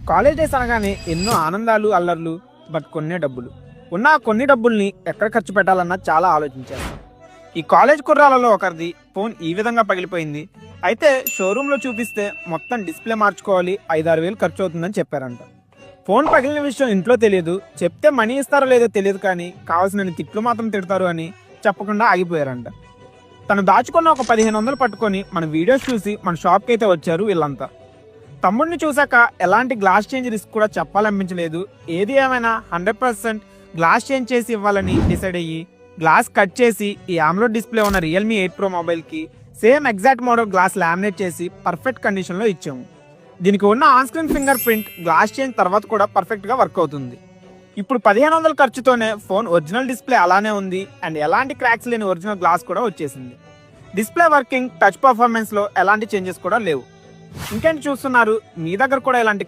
College days అనగానే ఎన్నో ఆనందాలు అల్లర్లు, బట్ కొన్నే డబ్బులు. ఉన్న ఆ కొన్ని డబ్బుల్ని ఎక్కడ ఖర్చు పెట్టాలన్నా చాలా ఆలోచించాను. ఈ కాలేజ్ కుర్రాలలో ఒకరిది ఫోన్ ఈ విధంగా పగిలిపోయింది. అయితే షోరూంలో చూపిస్తే మొత్తం డిస్ప్లే మార్చుకోవాలి, 5-6 వేలు ఖర్చు అవుతుందని చెప్పారంట. ఫోన్ పగిలిన విషయం ఇంట్లో తెలియదు, చెప్తే మనీ ఇస్తారో లేదో తెలియదు, కానీ కావాల్సిన తిట్లు మాత్రం తిడతారు అని చెప్పకుండా ఆగిపోయారంట. తను దాచుకున్న ఒక 1500 పట్టుకొని మన వీడియోస్ చూసి మన షాప్కి అయితే వచ్చారు వీళ్ళంతా. తమ్ముడిని చూశాక ఎలాంటి గ్లాస్ చేంజ్ రిస్క్ కూడా చెప్పాలనిపించలేదు. ఏది ఏమైనా 100% గ్లాస్ చేంజ్ చేసి ఇవ్వాలని డిసైడ్ అయ్యి గ్లాస్ కట్ చేసి ఈ ఆమ్లోడ్ డిస్ప్లే ఉన్న రియల్మీ 8 Pro మొబైల్కి same exact model glass laminate చేసి పర్ఫెక్ట్ కండిషన్లో ఇచ్చాము. దీనికి ఉన్న on screen finger print glass change తర్వాత కూడా పర్ఫెక్ట్గా వర్క్ అవుతుంది. ఇప్పుడు 1500 ఖర్చుతోనే ఫోన్ ఒరిజినల్ డిస్ప్లే అలానే ఉంది అండ్ ఎలాంటి క్రాక్స్ లేని ఒరిజినల్ గ్లాస్ కూడా వచ్చేసింది. డిస్ప్లే వర్కింగ్, టచ్ పర్ఫార్మెన్స్లో ఎలాంటి చేంజెస్ కూడా లేవు. ఇంకేంటి చూస్తున్నారు? మీ దగ్గర కూడా ఇలాంటి